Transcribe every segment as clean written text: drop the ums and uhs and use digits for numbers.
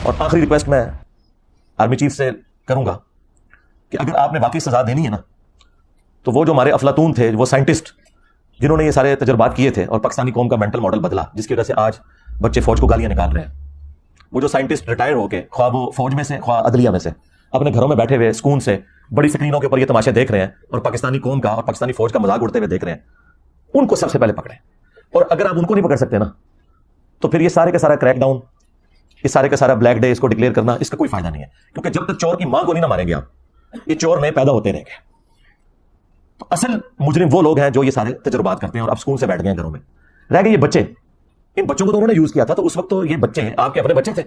اور آخری ریکویسٹ میں آرمی چیف سے کروں گا کہ اگر آپ نے واقعی سزا دینی ہے نا تو وہ جو ہمارے افلاطون تھے، وہ سائنٹسٹ جنہوں نے یہ سارے تجربات کیے تھے اور پاکستانی قوم کا مینٹل ماڈل بدلا، جس کی وجہ سے آج بچے فوج کو گالیاں نکال رہے ہیں، وہ جو سائنٹسٹ ریٹائر ہو کے خواہ وہ فوج میں سے خواہ عدلیہ میں سے اپنے گھروں میں بیٹھے ہوئے سکون سے بڑی سکرینوں کے اوپر یہ تماشے دیکھ رہے ہیں اور پاکستانی قوم کا اور پاکستانی فوج کا مذاق اڑتے ہوئے دیکھ رہے ہیں، ان کو سب سے پہلے پکڑیں. اور اگر آپ ان کو نہیں پکڑ سکتے نا تو پھر یہ سارے کا سارا کریک ڈاؤن، یہ سارے کا سارا بلیک ڈے اس کو ڈکلیئر کرنا، اس کا کوئی فائدہ نہیں ہے. کیونکہ جب تک چور کی ماں کو نہیں نہ ماریں گے آپ، یہ چور نئے پیدا ہوتے رہیں گے. تو اصل مجرم وہ لوگ ہیں جو یہ سارے تجربات کرتے ہیں اور اب سکون سے بیٹھ گئے ہیں گھروں میں. رہ گئے یہ بچے، ان بچوں کو تو انہوں نے یوز کیا تھا، تو اس وقت تو یہ بچے ہیں آپ کے اپنے بچے تھے.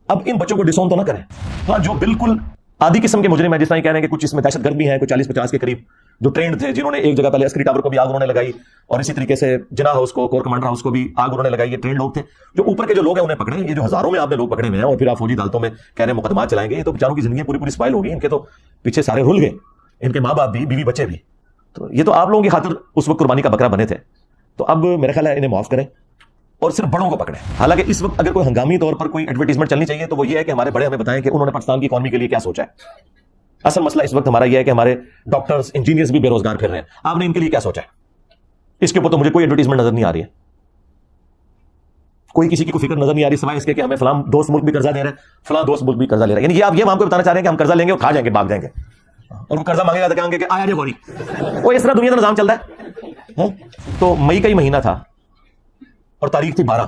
اب ان بچوں کو ڈسون تو نہ کریں. ہاں جو بالکل آدھی قسم کے مجرم ہیں، جس طرح کہہ رہے ہیں کہ کچھ اس میں دہشت گرد بھی ہیں، کوئی 40-50 کے قریب جو ٹرینڈ تھے، جنہوں نے ایک جگہ پہلے عسکری ٹاور کو بھی آگ انہوں نے لگائی اور اسی طریقے سے جناح ہاؤس کو، کور کمانڈر ہاؤس کو بھی آگ انہوں نے لگائی. یہ ٹرینڈ لوگ تھے. جو اوپر کے جو لوگ ہیں انہیں پکڑے. یہ جو ہزاروں میں آپ نے لوگ پکڑے ہوئے ہیں اور پھر آپ فوجی عدالتوں میں کہہ رہے ہیں مقدمات چلائیں گے، یہ تو بیچاروں کی زندگیاں پوری اسپائل ہو گئی. ان کے تو پیچھے سارے رول گئے، ان کے ماں باپ بھی، بیوی بچے بھی. تو یہ تو آپ لوگوں کی خاطر اس وقت قربانی کا بکرا بنے تھے. تو اب میرا خیال ہے انہیں معاف کریں اور صرف بڑوں کو پکڑیں. حالانکہ اس وقت اگر کوئی ہنگامی طور پر کوئی ایڈورٹیزمنٹ چلنی چاہیے تو وہ یہ ہے کہ ہمارے بڑے ہمیں بتائیں کہ انہوں نے پاکستان کی اکانومی کے لیے کیا سوچا ہے. اصل مسئلہ اس وقت ہمارا یہ ہے کہ ہمارے ڈاکٹرز، انجینئرز بھی بے روزگار پھر رہے ہیں. آپ نے ان کے لیے کیا سوچا ہے؟ اس کے اوپر تو مجھے کوئی ایڈورٹیزمنٹ نظر نہیں آ رہی ہے. کوئی کسی کی کوئی فکر نظر نہیں آ رہی سوائے اس کے کہ ہمیں فلاں دوست ملک بھی قرضہ دے رہے ہیں، فلاں دوست ملک بھی قرضہ لے رہے ہیں. یعنی یہ آپ یہ ہم کو بتانا چاہ رہے ہیں کہ ہم قرضہ لیں گے اور کھا جائیں گے، بھاگ جائیں گے، اور وہ قرضہ مانگے گا تو کہیں گے کہ آیا جے گوری. وہ اس طرح دنیا کا نظام چل رہا ہے. تو مئی کا ہی مہینہ تھا اور تاریخ تھی 12.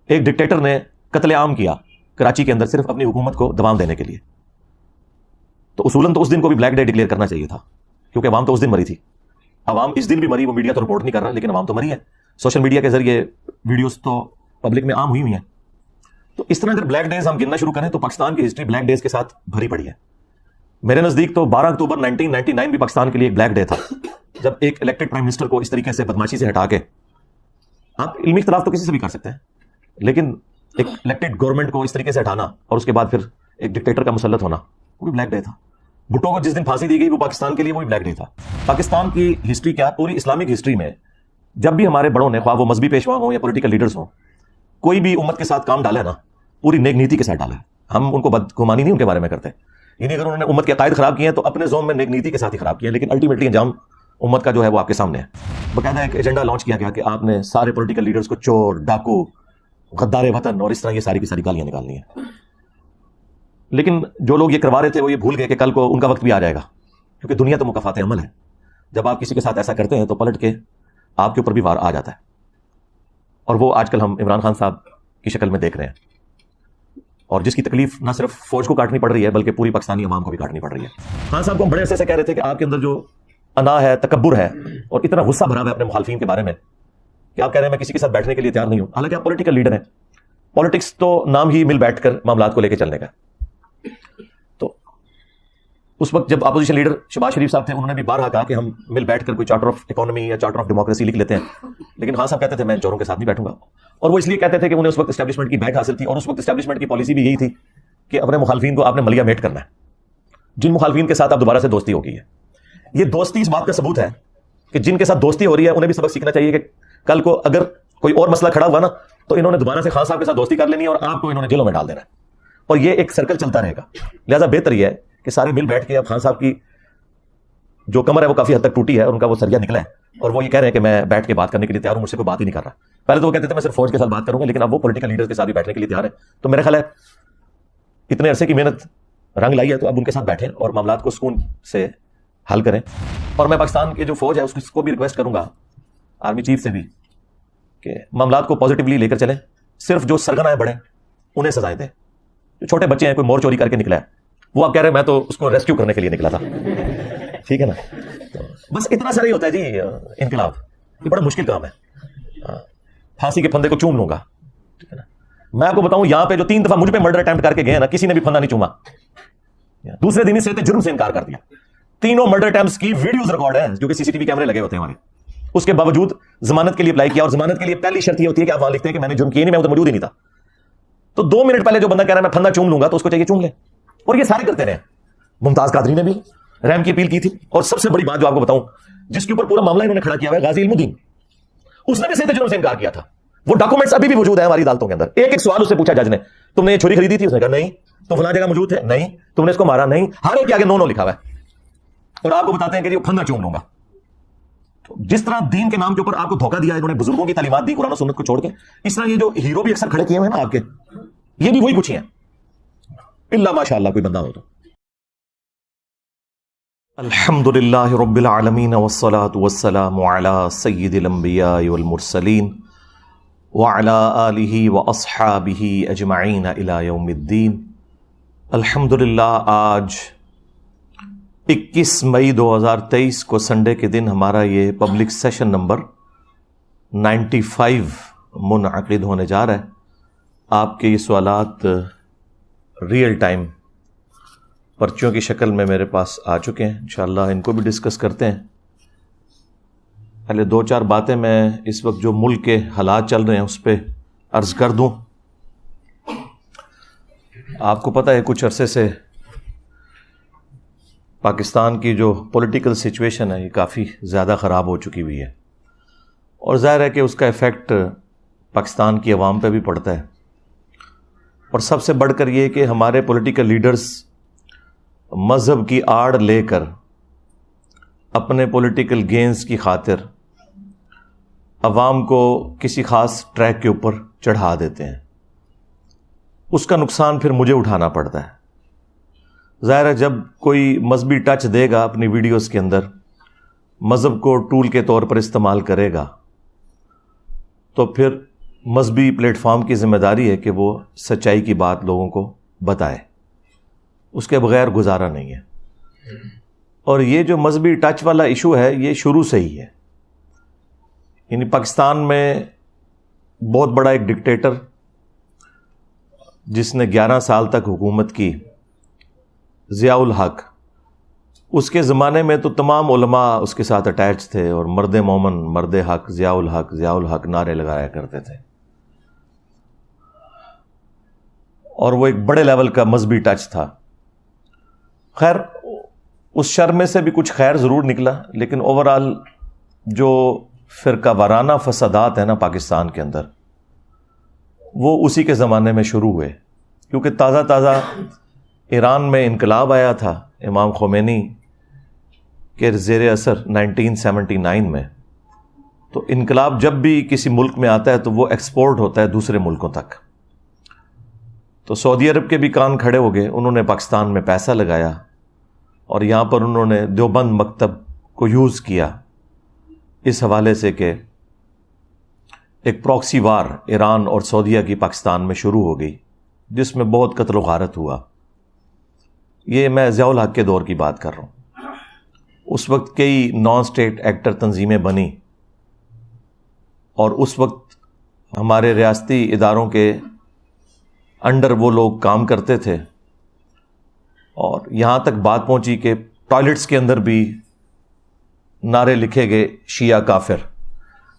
ایک ڈکٹیٹر نے قتل عام کیا کراچی کے اندر صرف اپنی حکومت کو دوام دینے کے لیے. تو اصولاً تو اس دن کو بھی بلیک ڈے ڈکلیئر کرنا چاہیے تھا، کیونکہ عوام تو اس دن مری تھی. عوام اس دن بھی مری، وہ میڈیا تو رپورٹ نہیں کر رہا، لیکن عوام تو مری ہے. سوشل میڈیا کے ذریعے ویڈیوز تو پبلک میں عام ہوئی ہیں. تو اس طرح اگر بلیک ڈیز ہم گننا شروع کریں تو پاکستان کی ہسٹری بلیک ڈیز کے ساتھ بھری پڑی ہے. میرے نزدیک تو 12 اکتوبر 1999 بھی پاکستان کے لیے ایک بلیک ڈے تھا، جب ایک الیکٹڈ پرائم منسٹر کو اس طریقے سے بدماشی سے ہٹا کے، آپ علمی اختلاف تو کسی سے بھی کر سکتے ہیں، لیکن ایک الیکٹڈ گورنمنٹ کو اس طریقے سے ہٹانا اور اس کے بعد پھر ایک ڈکٹیٹر کا مسلط ہونا، وہ بھی بلیک ڈے تھا. بھٹو کو جس دن پھانسی دی گئی وہ پاکستان کے لیے وہ بھی بلیک ڈے تھا. پاکستان کی ہسٹری کیا، پوری اسلامک ہسٹری میں جب بھی ہمارے بڑوں نے، خواہ وہ مذہبی پیشوا ہوں یا پولیٹیکل لیڈرز ہوں، کوئی بھی امت کے ساتھ کام ڈالا ہے نا، پوری نیک نیتی کے ساتھ ڈالا ہے. ہم ان کو بدگمانی نہیں ان کے بارے میں کرتے. یعنی اگر انہوں نے امت کے عقائد خراب کیے ہیں تو اپنے زوم میں نیک نیتی کے ساتھ ہی خراب کیے ہیں، لیکن الٹیمیٹلی انجام امت کا جو ہے وہ آپ کے سامنے ہے. باقاعدہ ایک ایجنڈا لانچ کیا گیا کہ آپ نے سارے پولیٹیکل لیڈرز کو چور، ڈاکو، غدار وطن اور اس طرح یہ ساری کی ساری گالیاں نکالنی ہیں. لیکن جو لوگ یہ کروا رہے تھے وہ یہ بھول گئے کہ کل کو ان کا وقت بھی آ جائے گا، کیونکہ دنیا تو مکافات عمل ہے. جب آپ کسی کے ساتھ ایسا کرتے ہیں تو پلٹ کے آپ کے اوپر بھی وار آ جاتا ہے. اور وہ آج کل ہم عمران خان صاحب کی شکل میں دیکھ رہے ہیں، اور جس کی تکلیف نہ صرف فوج کو کاٹنی پڑ رہی ہے بلکہ پوری پاکستانی عوام کو بھی کاٹنی پڑ رہی ہے. خان صاحب کو ہم بڑے عرصے سے کہہ رہے تھے کہ آپ کے اندر جو انا ہے، تکبر ہے اور اتنا غصہ بھرا ہوا ہے اپنے مخالفین کے بارے میں کہ آپ کہہ رہے ہیں میں کسی کے ساتھ بیٹھنے کے لیے تیار نہیں ہوں. حالانکہ آپ پولیٹیکل لیڈر ہیں. پالیٹکس تو نام ہی مل بیٹھ کر معاملات کو لے کے چلنے کا. تو اس وقت جب اپوزیشن لیڈر شہباز شریف صاحب تھے، انہوں نے بھی بارہا کہا کہ ہم مل بیٹھ کر کوئی چارٹر آف اکانومی یا چارٹر آف ڈیموکریسی لکھ لیتے ہیں. لیکن خان صاحب کہتے تھے میں چوروں کے ساتھ نہیں بیٹھوں گا. اور وہ اس لیے کہتے تھے کہ انہیں اس وقت اسٹیبلشمنٹ کی بیک حاصل تھی، اور اس وقت اسٹیبلشمنٹ کی پالیسی بھی یہی تھی کہ اپنے مخالفین کو آپ نے ملیا میٹ کرنا ہے. جن مخالفین کے ساتھ آپ دوبارہ سے دوستی ہو گئی ہے، یہ دوستی اس بات کا ثبوت ہے کہ جن کے ساتھ دوستی ہو رہی ہے انہیں بھی سبق سیکھنا چاہیے کہ کل کو اگر کوئی اور مسئلہ کھڑا ہوا نا تو انہوں نے دوبارہ سے خان صاحب کے ساتھ دوستی کر لینی ہے اور آپ کو انہوں نے جیلوں میں ڈال دینا ہے. اور یہ ایک سرکل چلتا رہے گا. لہٰذا بہتر یہ ہے کہ سارے مل بیٹھ کے اب خان صاحب کی جو کمر ہے وہ کافی حد تک ٹوٹی ہے اور ان کا وہ سریا نکلا ہے، اور وہ یہ کہہ رہے ہیں کہ میں بیٹھ کے بات کرنے کے لیے تیار ہوں، مجھ سے کوئی بات ہی نہیں کر رہا. پہلے تو وہ کہتے تھے میں صرف فوج کے ساتھ بات کروں گا، لیکن اب وہ پولیٹیکل لیڈرز کے ساتھ بھی بیٹھنے کے لیے تیار ہے. تو میرا خیال ہے اتنے عرصے کی محنت رنگ لائی ہے تو اب ان کے ساتھ بیٹھیں اور معاملات کو سکون سے حل کریں. اور میں پاکستان کی جو فوج ہے اس کو بھی ریکویسٹ کروں گا، آرمی چیف سے بھی، کہ معاملات کو پازیٹیولی لے کر چلیں. صرف جو سرگنا ہے بڑے انہیں سزائیں دیں. جو چھوٹے بچے ہیں، کوئی مور چوری کر کے نکلا ہے، وہ آپ کہہ رہے ہیں میں تو اس کو ریسکیو کرنے کے لیے نکلا تھا. ٹھیک ہے نا؟ بس اتنا سا ہی ہوتا ہے جی انقلاب. یہ بڑا مشکل کام ہے. پھانسی کے پھندے کو چوم لوں گا. ٹھیک ہے نا؟ میں آپ کو بتاؤں یہاں پہ جو 3 دفعہ مجھ پہ مرڈر اٹیمپٹ کر کے گئے نا، کسی نے بھی پھندا نہیں چوما. دوسرے دن ہی سے جرم سے انکار کر دیا. تینوں مرڈر اٹیمپٹس کی ویڈیوز ریکارڈ ہیں جو کہ سی سی ٹی وی کیمرے لگے ہوتے ہیں ہمارے. اس کے باوجود ضمانت کے لیے اپلائی کیا، اور ضمانت کے لیے پہلی شرط یہ ہوتی ہے کہ آپ وہاں لکھتے ہیں کہ میں نے جرم کیے نہیں، میں تو موجود ہی نہیں تھا. تو 2 منٹ پہلے جو بندہ کہہ رہا ہے میں پھندا چوم لوں گا تو اس کو چاہیے چوم لے. اور یہ سارے کرتے رہے. ممتاز قادری نے بھی رحم کی اپیل کی تھی. اور سب سے بڑی بات جو آپ کو بتاؤں، جس کے اوپر پورا معاملہ انہوں نے کھڑا کیا ہوا ہے، غازی علم الدین، اس نے بھی صحت جرم سے انکار کیا تھا. وہ ڈاکومنٹس ابھی بھی موجود ہیں ہماری عدالتوں کے اندر. ایک ایک سوال اس سے پوچھا جج نے, تم نے یہ چھری خریدی تھی؟ اس نے کہا نہیں. تو فلاں جگہ موجود ہے؟ نہیں. تم نے اس کو مارا؟ نہیں. ہر ایک کے آگے نو لکھا ہوا ہے, اور آپ کو بتاتے ہیں کہ یہ پھندا چوم لوں گا. جس طرح دین کے نام کے اوپر آپ کو دھوکہ دیا, انہوں نے بزرگوں کی تعلیمات دی قرآن و سنت کو چھوڑ کے, اس طرح یہ جو ہیرو بھی اکثر کھڑے کیے ہوئے ہیں نا آپ کے, یہ بھی وہی کچھ ہیں, الا ماشاء اللہ کوئی بندہ ہو تو. الحمد للہ رب العالمین والصلاة والسلام علی سید الانبیاء والمرسلین وعلی آلہ واصحابہ اجمعین الی یوم الدین. الحمد للہ آج 21 مئی 2023 کو سنڈے کے دن ہمارا یہ پبلک سیشن نمبر 95 منعقد ہونے جا رہا ہے. آپ کے یہ سوالات ریئل ٹائم پرچیوں کی شکل میں میرے پاس آ چکے ہیں, انشاءاللہ ان کو بھی ڈسکس کرتے ہیں. پہلے 2-4 باتیں میں اس وقت جو ملک کے حالات چل رہے ہیں اس پہ عرض کر دوں. آپ کو پتہ ہے کچھ عرصے سے پاکستان کی جو پولیٹیکل سچویشن ہے یہ کافی زیادہ خراب ہو چکی ہوئی ہے, اور ظاہر ہے کہ اس کا ایفیکٹ پاکستان کی عوام پہ بھی پڑتا ہے. اور سب سے بڑھ کر یہ کہ ہمارے پولیٹیکل لیڈرز مذہب کی آڑ لے کر اپنے پولیٹیکل گینز کی خاطر عوام کو کسی خاص ٹریک کے اوپر چڑھا دیتے ہیں. اس کا نقصان پھر مجھے اٹھانا پڑتا ہے. ظاہر ہے جب کوئی مذہبی ٹچ دے گا اپنی ویڈیوز کے اندر, مذہب کو ٹول کے طور پر استعمال کرے گا, تو پھر مذہبی پلیٹ فارم کی ذمہ داری ہے کہ وہ سچائی کی بات لوگوں کو بتائے, اس کے بغیر گزارا نہیں ہے. اور یہ جو مذہبی ٹچ والا ایشو ہے یہ شروع سے ہی ہے. یعنی پاکستان میں بہت بڑا ایک ڈکٹیٹر جس نے 11 سال تک حکومت کی, ضیاء الحق, اس کے زمانے میں تو تمام علماء اس کے ساتھ اٹیچ تھے اور مرد مومن, مرد حق, ضیاء الحق نعرے لگایا کرتے تھے, اور وہ ایک بڑے لیول کا مذہبی ٹچ تھا. خیر اس شر میں سے بھی کچھ خیر ضرور نکلا, لیکن اوورآل جو فرقہ وارانہ فسادات ہیں نا پاکستان کے اندر, وہ اسی کے زمانے میں شروع ہوئے. کیونکہ تازہ ایران میں انقلاب آیا تھا امام خمینی کے زیر اثر 1979 میں, تو انقلاب جب بھی کسی ملک میں آتا ہے تو وہ ایکسپورٹ ہوتا ہے دوسرے ملکوں تک. تو سعودی عرب کے بھی کان کھڑے ہو گئے, انہوں نے پاکستان میں پیسہ لگایا اور یہاں پر انہوں نے دیوبند مکتب کو یوز کیا اس حوالے سے کہ ایک پراکسی وار ایران اور سعودیہ کی پاکستان میں شروع ہو گئی, جس میں بہت قتل و غارت ہوا. یہ میں ضیاء الحق کے دور کی بات کر رہا ہوں. اس وقت کئی نان اسٹیٹ ایکٹر تنظیمیں بنی, اور اس وقت ہمارے ریاستی اداروں کے انڈر وہ لوگ کام کرتے تھے, اور یہاں تک بات پہنچی کہ ٹوائلٹس کے اندر بھی نعرے لکھے گئے شیعہ کافر.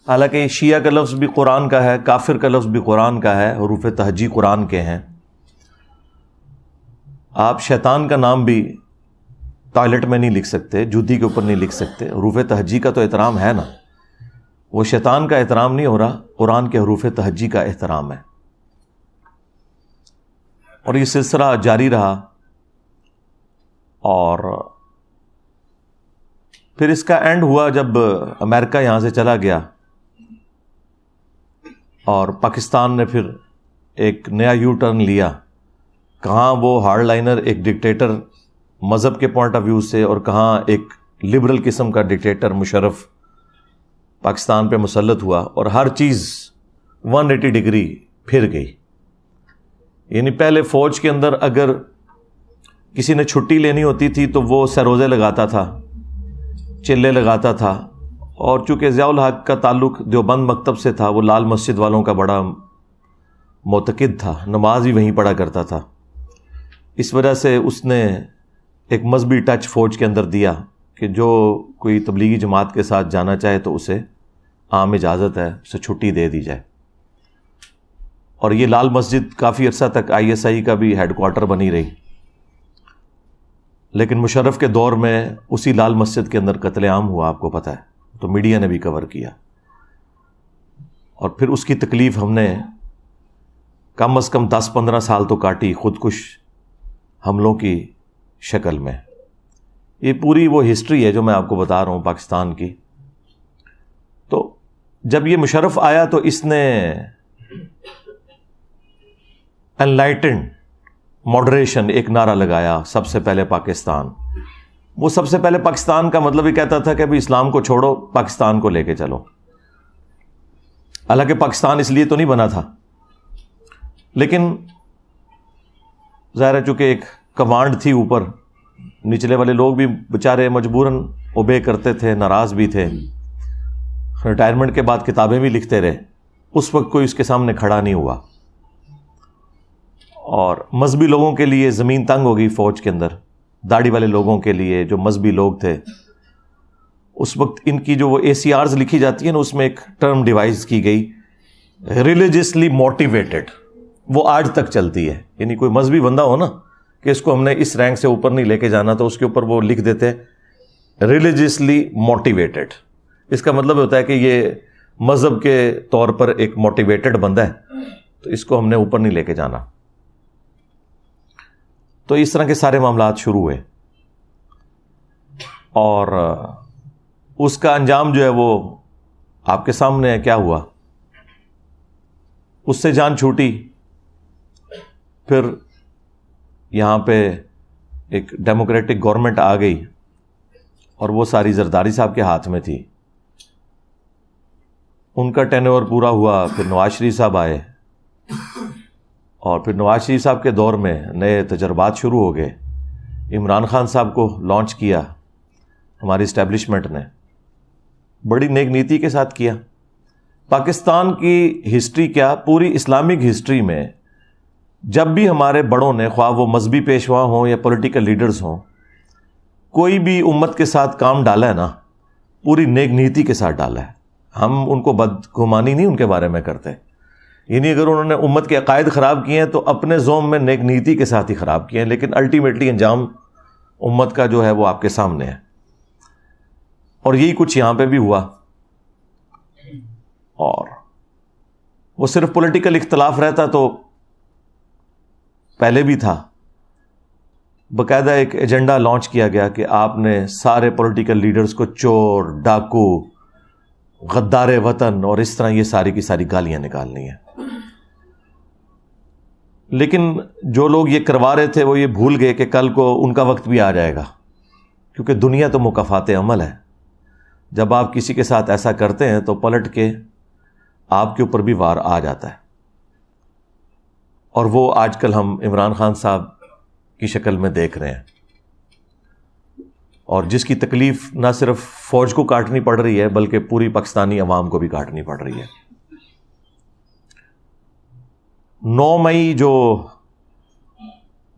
حالانکہ شیعہ کا لفظ بھی قرآن کا ہے, کافر کا لفظ بھی قرآن کا ہے, حروف تہجی قرآن کے ہیں. آپ شیطان کا نام بھی ٹوائلٹ میں نہیں لکھ سکتے, جوتی کے اوپر نہیں لکھ سکتے. حروف تہجی کا تو احترام ہے نا, وہ شیطان کا احترام نہیں ہو رہا, قرآن کے حروف تہجی کا احترام ہے. اور یہ سلسلہ جاری رہا, اور پھر اس کا اینڈ ہوا جب امریکہ یہاں سے چلا گیا, اور پاکستان نے پھر ایک نیا یو ٹرن لیا. کہاں وہ ہارڈ لائنر ایک ڈکٹیٹر مذہب کے پوائنٹ آف ویو سے, اور کہاں ایک لبرل قسم کا ڈکٹیٹر مشرف پاکستان پہ مسلط ہوا, اور ہر چیز 180 ڈگری پھر گئی. یعنی پہلے فوج کے اندر اگر کسی نے چھٹی لینی ہوتی تھی تو وہ سروزے لگاتا تھا, چلے لگاتا تھا, اور چونکہ ضیاء الحق کا تعلق دیوبند مکتب سے تھا, وہ لال مسجد والوں کا بڑا معتقد تھا, نماز بھی وہیں پڑھا کرتا تھا. اس وجہ سے اس نے ایک مذہبی ٹچ فوج کے اندر دیا کہ جو کوئی تبلیغی جماعت کے ساتھ جانا چاہے تو اسے عام اجازت ہے, اسے چھٹی دے دی جائے. اور یہ لال مسجد کافی عرصہ تک ISI کا بھی ہیڈ کوارٹر بنی رہی, لیکن مشرف کے دور میں اسی لال مسجد کے اندر قتل عام ہوا, آپ کو پتہ ہے, تو میڈیا نے بھی کور کیا. اور پھر اس کی تکلیف ہم نے کم از کم 10-15 سال تو کاٹی خودکش حملوں کی شکل میں. یہ پوری وہ ہسٹری ہے جو میں آپ کو بتا رہا ہوں پاکستان کی. تو جب یہ مشرف آیا تو اس نے انلائٹنڈ ماڈریشن ایک نعرہ لگایا، سب سے پہلے پاکستان. وہ سب سے پہلے پاکستان کا مطلب یہ کہتا تھا کہ ابھی اسلام کو چھوڑو، پاکستان کو لے کے چلو. حالانکہ پاکستان اس لیے تو نہیں بنا تھا، لیکن ظاہر ہے چونکہ ایک کمانڈ تھی اوپر، نچلے والے لوگ بھی بیچارے مجبوراً اوبے کرتے تھے، ناراض بھی تھے. ریٹائرمنٹ کے بعد کتابیں بھی لکھتے رہے. اس وقت کوئی اس کے سامنے کھڑا نہیں ہوا. اور مذہبی لوگوں کے لیے زمین تنگ ہو گئی فوج کے اندر. داڑھی والے لوگوں کے لیے جو مذہبی لوگ تھے، اس وقت ان کی جو وہ ACRs لکھی جاتی ہیں نا، اس میں ایک ٹرم ڈیوائز کی گئی، ریلیجسلی موٹیویٹڈ. وہ آج تک چلتی ہے. یعنی کوئی مذہبی بندہ ہو نا کہ اس کو ہم نے اس رینک سے اوپر نہیں لے کے جانا، تو اس کے اوپر وہ لکھ دیتے ریلیجسلی موٹیویٹڈ. اس کا مطلب ہوتا ہے کہ یہ مذہب کے طور پر ایک موٹیویٹڈ بندہ ہے، تو اس کو ہم نے اوپر نہیں لے کے جانا. تو اس طرح کے سارے معاملات شروع ہوئے، اور اس کا انجام جو ہے وہ آپ کے سامنے ہے. کیا ہوا؟ اس سے جان چھوٹی. پھر یہاں پہ ایک ڈیموکریٹک گورنمنٹ آ گئی، اور وہ ساری زرداری صاحب کے ہاتھ میں تھی. ان کا ٹینور پورا ہوا. پھر نواز شریف صاحب آئے، اور پھر نواز شریف صاحب کے دور میں نئے تجربات شروع ہو گئے. عمران خان صاحب کو لانچ کیا ہماری اسٹیبلشمنٹ نے، بڑی نیک نیتی کے ساتھ کیا. پاکستان کی ہسٹری کیا، پوری اسلامک ہسٹری میں جب بھی ہمارے بڑوں نے، خواہ وہ مذہبی پیشوا ہوں یا پولیٹیکل لیڈرز ہوں، کوئی بھی امت کے ساتھ کام ڈالا ہے نا، پوری نیک نیتی کے ساتھ ڈالا ہے. ہم ان کو بدگمانی نہیں ان کے بارے میں کرتے. یعنی اگر انہوں نے امت کے عقائد خراب کیے ہیں تو اپنے زوم میں نیک نیتی کے ساتھ ہی خراب کیے ہیں، لیکن الٹیمیٹلی انجام امت کا جو ہے وہ آپ کے سامنے ہے. اور یہی کچھ یہاں پہ بھی ہوا. اور وہ صرف پولیٹیکل اختلاف رہتا تو پہلے بھی تھا. باقاعدہ ایک ایجنڈا لانچ کیا گیا کہ آپ نے سارے پولیٹیکل لیڈرز کو چور، ڈاکو، غدار وطن اور اس طرح یہ ساری کی ساری گالیاں نکالنی ہیں. لیکن جو لوگ یہ کروا رہے تھے وہ یہ بھول گئے کہ کل کو ان کا وقت بھی آ جائے گا، کیونکہ دنیا تو مکافات عمل ہے. جب آپ کسی کے ساتھ ایسا کرتے ہیں تو پلٹ کے آپ کے اوپر بھی وار آ جاتا ہے. اور وہ آج کل ہم عمران خان صاحب کی شکل میں دیکھ رہے ہیں، اور جس کی تکلیف نہ صرف فوج کو کاٹنی پڑ رہی ہے بلکہ پوری پاکستانی عوام کو بھی کاٹنی پڑ رہی ہے. 9 مئی جو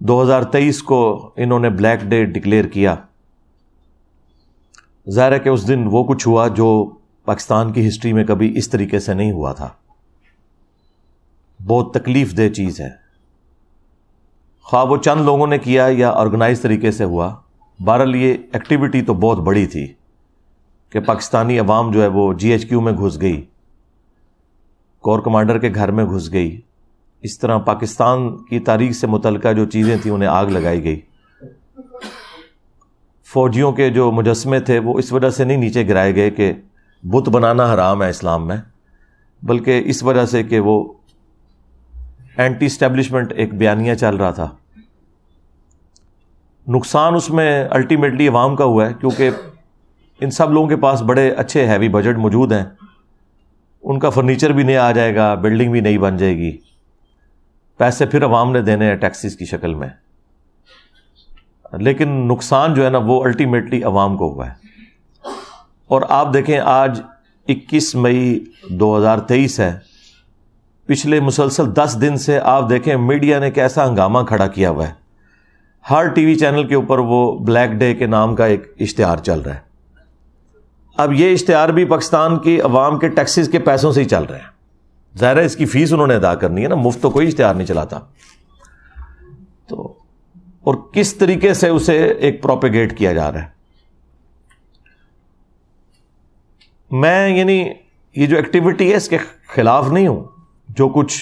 2023 کو انہوں نے بلیک ڈے ڈکلیئر کیا، ظاہر ہے کہ اس دن وہ کچھ ہوا جو پاکستان کی ہسٹری میں کبھی اس طریقے سے نہیں ہوا تھا. بہت تکلیف دہ چیز ہے. خواہ وہ چند لوگوں نے کیا یا آرگنائز طریقے سے ہوا، بہرحال یہ ایکٹیویٹی تو بہت بڑی تھی کہ پاکستانی عوام جو ہے وہ GHQ میں گھس گئی، کور کمانڈر کے گھر میں گھس گئی. اس طرح پاکستان کی تاریخ سے متعلقہ جو چیزیں تھیں انہیں آگ لگائی گئی. فوجیوں کے جو مجسمے تھے وہ اس وجہ سے نہیں نیچے گرائے گئے کہ بت بنانا حرام ہے اسلام میں، بلکہ اس وجہ سے کہ وہ اینٹی اسٹیبلشمنٹ ایک بیانیہ چل رہا تھا. نقصان اس میں الٹیمیٹلی عوام کا ہوا ہے، کیونکہ ان سب لوگوں کے پاس بڑے اچھے ہیوی بجٹ موجود ہیں. ان کا فرنیچر بھی نیا آ جائے گا، بلڈنگ بھی نئی بن جائے گی. پیسے پھر عوام نے دینے ہیں ٹیکسز کی شکل میں، لیکن نقصان جو ہے نا وہ الٹیمیٹلی عوام کو ہوا ہے. اور آپ دیکھیں آج 21 مئی 2023 ہے، پچھلے مسلسل 10 دن سے آپ دیکھیں میڈیا نے کیسا ہنگامہ کھڑا کیا ہوا ہے. ہر ٹی وی چینل کے اوپر وہ بلیک ڈے کے نام کا ایک اشتہار چل رہا ہے. اب یہ اشتہار بھی پاکستان کی عوام کے ٹیکسز کے پیسوں سے ہی چل رہے ہیں. ظاہر ہے اس کی فیس انہوں نے ادا کرنی ہے نا، مفت تو کوئی اشتہار نہیں چلاتا. تو اور کس طریقے سے اسے ایک پروپیگیٹ کیا جا رہا ہے. میں یعنی یہ جو ایکٹیویٹی ہے اس کے خلاف نہیں ہوں، جو کچھ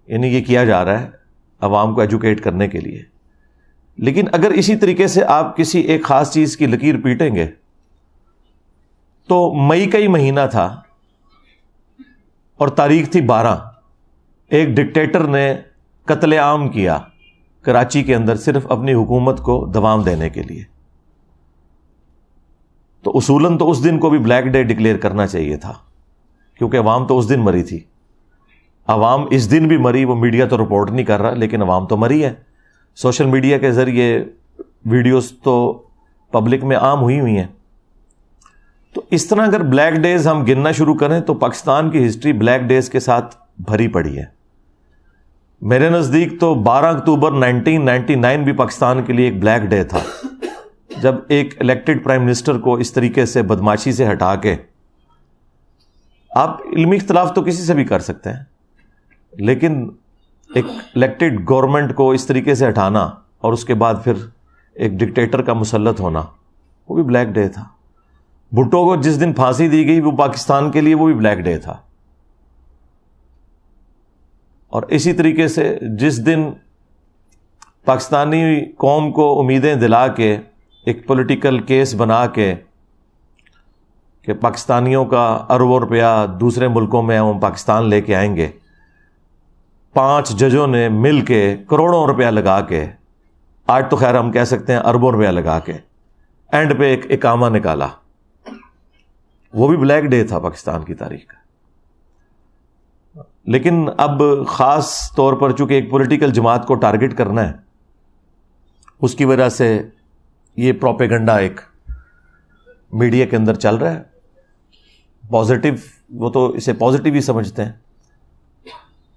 یعنی یہ کیا جا رہا ہے عوام کو ایجوکیٹ کرنے کے لیے، لیکن اگر اسی طریقے سے آپ کسی ایک خاص چیز کی لکیر پیٹیں گے تو مئی کا ہی مہینہ تھا اور تاریخ تھی 12، ایک ڈکٹیٹر نے قتل عام کیا کراچی کے اندر صرف اپنی حکومت کو دوام دینے کے لیے، تو اصولاً تو اس دن کو بھی بلیک ڈے ڈکلیئر کرنا چاہیے تھا، کیونکہ عوام تو اس دن مری تھی۔ عوام اس دن بھی مری، وہ میڈیا تو رپورٹ نہیں کر رہا، لیکن عوام تو مری ہے۔ سوشل میڈیا کے ذریعے ویڈیوز تو پبلک میں عام ہوئی ہیں۔ تو اس طرح اگر بلیک ڈیز ہم گننا شروع کریں تو پاکستان کی ہسٹری بلیک ڈیز کے ساتھ بھری پڑی ہے۔ میرے نزدیک تو 12 اکتوبر 1999 بھی پاکستان کے لیے ایک بلیک ڈے تھا، جب ایک الیکٹڈ پرائم منسٹر کو اس طریقے سے بدماشی سے ہٹا کے، آپ علمی اختلاف تو کسی سے بھی کر سکتے ہیں، لیکن ایک الیکٹڈ گورنمنٹ کو اس طریقے سے ہٹانا اور اس کے بعد پھر ایک ڈکٹیٹر کا مسلط ہونا، وہ بھی بلیک ڈے تھا۔ بھٹو کو جس دن پھانسی دی گئی وہ پاکستان کے لیے وہ بھی بلیک ڈے تھا۔ اور اسی طریقے سے جس دن پاکستانی قوم کو امیدیں دلا کے ایک پولیٹیکل کیس بنا کے کہ پاکستانیوں کا اربوں روپیہ دوسرے ملکوں میں ہم پاکستان لے کے آئیں گے، 5 ججوں نے مل کے کروڑوں روپیہ لگا کے، آج تو خیر ہم کہہ سکتے ہیں اربوں روپیہ لگا کے، اینڈ پہ ایک اقامہ نکالا، وہ بھی بلیک ڈے تھا پاکستان کی تاریخ کا۔ لیکن اب خاص طور پر چونکہ ایک پولیٹیکل جماعت کو ٹارگٹ کرنا ہے، اس کی وجہ سے یہ پروپیگنڈا ایک میڈیا کے اندر چل رہا ہے۔ پازیٹیو، وہ تو اسے پازیٹیو ہی سمجھتے ہیں۔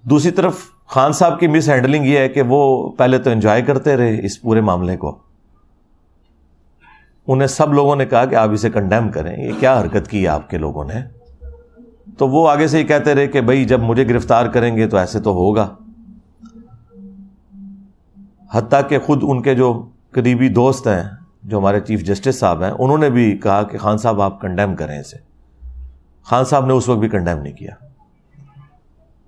دوسری طرف خان صاحب کی مس ہینڈلنگ یہ ہے کہ وہ پہلے تو انجوائے کرتے رہے اس پورے معاملے کو، انہیں سب لوگوں نے کہا کہ آپ اسے کنڈیم کریں، یہ کیا حرکت کی ہے آپ کے لوگوں نے، تو وہ آگے سے ہی کہتے رہے کہ بھائی جب مجھے گرفتار کریں گے تو ایسے تو ہوگا۔ حتیٰ کہ خود ان کے جو قریبی دوست ہیں جو ہمارے چیف جسٹس صاحب ہیں، انہوں نے بھی کہا کہ خان صاحب آپ کنڈیم کریں اسے۔ خان صاحب نے اس وقت بھی کنڈیم نہیں کیا۔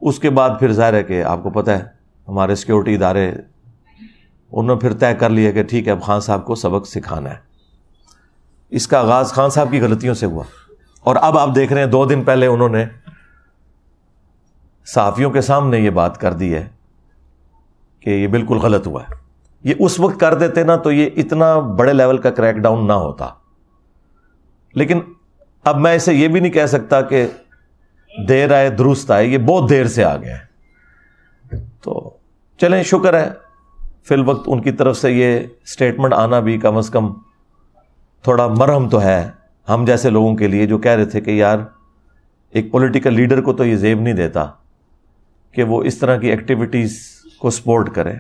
اس کے بعد پھر ظاہر ہے کہ آپ کو پتہ ہے ہمارے سیکیورٹی ادارے، انہوں نے پھر طے کر لیا کہ ٹھیک ہے اب خان صاحب کو سبق سکھانا ہے۔ اس کا آغاز خان صاحب کی غلطیوں سے ہوا، اور اب آپ دیکھ رہے ہیں 2 دن پہلے انہوں نے صحافیوں کے سامنے یہ بات کر دی ہے کہ یہ بالکل غلط ہوا ہے۔ یہ اس وقت کر دیتے نا تو یہ اتنا بڑے لیول کا کریک ڈاؤن نہ ہوتا، لیکن اب میں اسے یہ بھی نہیں کہہ سکتا کہ دیر آئے درست آئے، یہ بہت دیر سے آ گیا ہے۔ تو چلیں شکر ہے فی الوقت ان کی طرف سے یہ سٹیٹمنٹ آنا بھی کم از کم تھوڑا مرہم تو ہے ہم جیسے لوگوں کے لیے جو کہہ رہے تھے کہ یار ایک پولیٹیکل لیڈر کو تو یہ زیب نہیں دیتا کہ وہ اس طرح کی ایکٹیویٹیز کو سپورٹ کرے،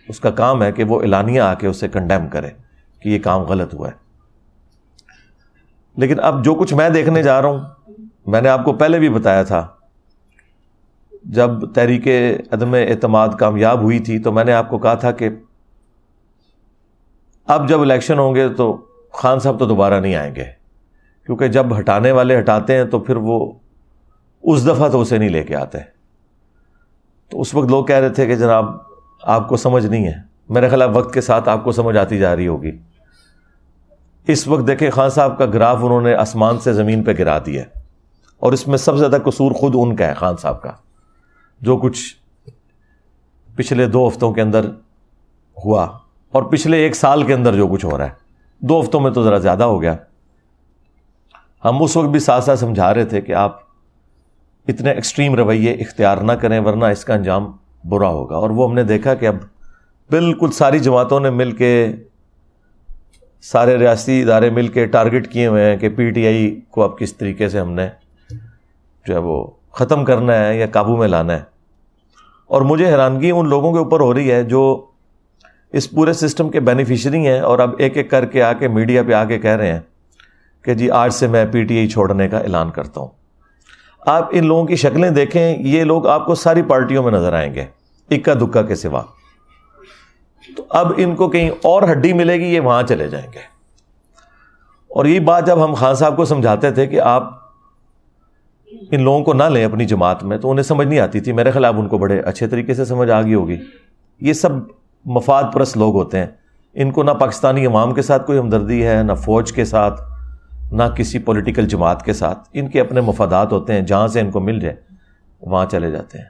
اس کا کام ہے کہ وہ اعلانیہ آ کے اسے کنڈیم کرے کہ یہ کام غلط ہوا ہے۔ لیکن اب جو کچھ میں دیکھنے جا رہا ہوں، میں نے آپ کو پہلے بھی بتایا تھا جب تحریک عدم اعتماد کامیاب ہوئی تھی تو میں نے آپ کو کہا تھا کہ اب جب الیکشن ہوں گے تو خان صاحب تو دوبارہ نہیں آئیں گے، کیونکہ جب ہٹانے والے ہٹاتے ہیں تو پھر وہ اس دفعہ تو اسے نہیں لے کے آتے۔ تو اس وقت لوگ کہہ رہے تھے کہ جناب آپ کو سمجھ نہیں ہے، میرے خیال وقت کے ساتھ آپ کو سمجھ آتی جا رہی ہوگی۔ اس وقت دیکھیں خان صاحب کا گراف انہوں نے آسمان سے زمین پہ گرا دیا، اور اس میں سب سے زیادہ قصور خود ان کا ہے، خان صاحب کا، جو کچھ پچھلے 2 ہفتوں کے اندر ہوا اور پچھلے 1 سال کے اندر جو کچھ ہو رہا ہے۔ 2 ہفتوں میں تو ذرا زیادہ ہو گیا۔ ہم اس وقت بھی ساتھ ساتھ سمجھا رہے تھے کہ آپ اتنے ایکسٹریم رویے اختیار نہ کریں ورنہ اس کا انجام برا ہوگا، اور وہ ہم نے دیکھا کہ اب بالکل ساری جماعتوں نے مل کے، سارے ریاستی ادارے مل کے ٹارگٹ کیے ہوئے ہیں کہ پی ٹی آئی کو اب کس طریقے سے ہم نے جو ہے وہ ختم کرنا ہے یا قابو میں لانا ہے۔ اور مجھے حیرانگی ان لوگوں کے اوپر ہو رہی ہے جو اس پورے سسٹم کے بینیفیشری ہیں اور اب ایک ایک کر کے آ کے میڈیا پہ آ کے کہہ رہے ہیں کہ جی آج سے میں پی ٹی آئی چھوڑنے کا اعلان کرتا ہوں۔ آپ ان لوگوں کی شکلیں دیکھیں، یہ لوگ آپ کو ساری پارٹیوں میں نظر آئیں گے اکا دکا کے سوا، تو اب ان کو کہیں اور ہڈی ملے گی یہ وہاں چلے جائیں گے۔ اور یہی بات جب ہم خان صاحب کو سمجھاتے تھے کہ آپ ان لوگوں کو نہ لیں اپنی جماعت میں تو انہیں سمجھ نہیں آتی تھی. میرے خلاف ان کو بڑے اچھے طریقے سے سمجھ آ گئی ہوگی. یہ سب مفاد پرست لوگ ہوتے ہیں. ان کو نہ پاکستانی عوام کے ساتھ کوئی ہمدردی ہے، نہ فوج کے ساتھ، نہ کسی پولیٹیکل جماعت کے ساتھ. ان کے اپنے مفادات ہوتے ہیں، جہاں سے ان کو مل جائے وہاں چلے جاتے ہیں.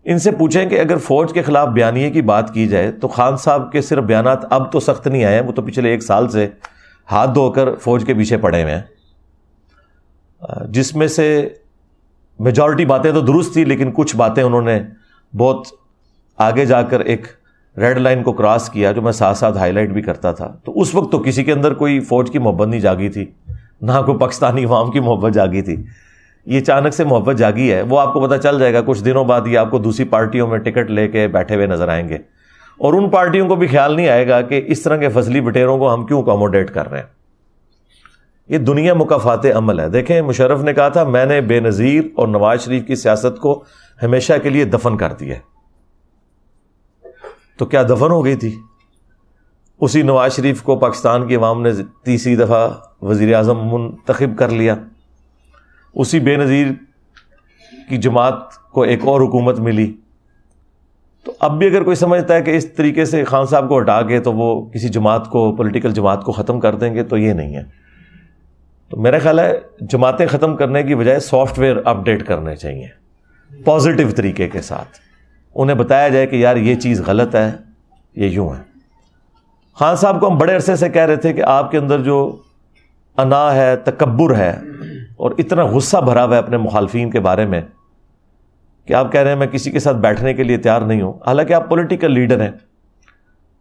ان سے پوچھیں کہ اگر فوج کے خلاف بیانیے کی بات کی جائے تو خان صاحب کے صرف بیانات اب تو سخت نہیں آئے ہیں، وہ تو پچھلے 1 سال سے ہاتھ دھو کر فوج کے پیچھے پڑے ہوئے ہیں، جس میں سے میجورٹی باتیں تو درست تھی، لیکن کچھ باتیں انہوں نے بہت آگے جا کر ایک ریڈ لائن کو کراس کیا، جو میں ساتھ ساتھ ہائی لائٹ بھی کرتا تھا. تو اس وقت تو کسی کے اندر کوئی فوج کی محبت نہیں جاگی تھی، نہ کوئی پاکستانی عوام کی محبت جاگی تھی. یہ اچانک سے محبت جاگی ہے. وہ آپ کو پتہ چل جائے گا کچھ دنوں بعد. یہ آپ کو دوسری پارٹیوں میں ٹکٹ لے کے بیٹھے ہوئے نظر آئیں گے، اور ان پارٹیوں کو بھی خیال نہیں آئے گا کہ اس طرح کے فضلی بٹیروں کو ہم کیوں اکوموڈیٹ کر رہے ہیں. یہ دنیا مکافات عمل ہے. دیکھیں مشرف نے کہا تھا میں نے بے نظیر اور نواز شریف کی سیاست کو ہمیشہ کے لیے دفن کر دیا. تو کیا دفن ہو گئی تھی؟ اسی نواز شریف کو پاکستان کی عوام نے تیسری دفعہ وزیر اعظم منتخب کر لیا. اسی بے نظیر کی جماعت کو ایک اور حکومت ملی. تو اب بھی اگر کوئی سمجھتا ہے کہ اس طریقے سے خان صاحب کو ہٹا کے تو وہ کسی جماعت کو، پولیٹیکل جماعت کو ختم کر دیں گے، تو یہ نہیں ہے. تو میرا خیال ہے جماعتیں ختم کرنے کی بجائے سافٹ ویئر اپڈیٹ کرنے چاہیے پازیٹیو طریقے کے ساتھ. انہیں بتایا جائے کہ یار یہ چیز غلط ہے، یہ یوں ہے. خان صاحب کو ہم بڑے عرصے سے کہہ رہے تھے کہ آپ کے اندر جو انا ہے، تکبر ہے، اور اتنا غصہ بھرا ہوا ہے اپنے مخالفین کے بارے میں کہ آپ کہہ رہے ہیں میں کسی کے ساتھ بیٹھنے کے لیے تیار نہیں ہوں. حالانکہ آپ پولیٹیکل لیڈر ہیں.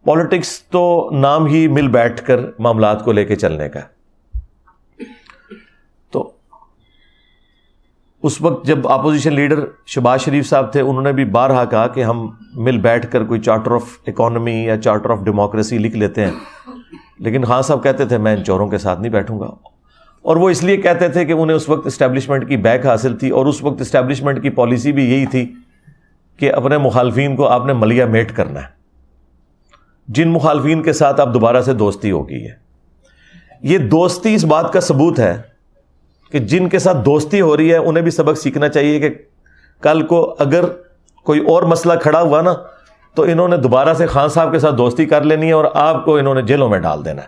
پالیٹکس تو نام ہی مل بیٹھ کر معاملات کو لے کے چلنے کا. تو اس وقت جب اپوزیشن لیڈر شہباز شریف صاحب تھے، انہوں نے بھی بارہا کہا کہ ہم مل بیٹھ کر کوئی چارٹر آف اکانومی یا چارٹر آف ڈیموکریسی لکھ لیتے ہیں. لیکن خان صاحب کہتے تھے میں ان چوروں کے ساتھ نہیں بیٹھوں گا. اور وہ اس لیے کہتے تھے کہ انہیں اس وقت اسٹیبلشمنٹ کی بیک حاصل تھی، اور اس وقت اسٹیبلشمنٹ کی پالیسی بھی یہی تھی کہ اپنے مخالفین کو آپ نے ملیا میٹ کرنا ہے. جن مخالفین کے ساتھ آپ دوبارہ سے دوستی ہو گئی ہے، یہ دوستی اس بات کا ثبوت ہے کہ جن کے ساتھ دوستی ہو رہی ہے انہیں بھی سبق سیکھنا چاہیے کہ کل کو اگر کوئی اور مسئلہ کھڑا ہوا نا تو انہوں نے دوبارہ سے خان صاحب کے ساتھ دوستی کر لینی ہے اور آپ کو انہوں نے جیلوں میں ڈال دینا ہے،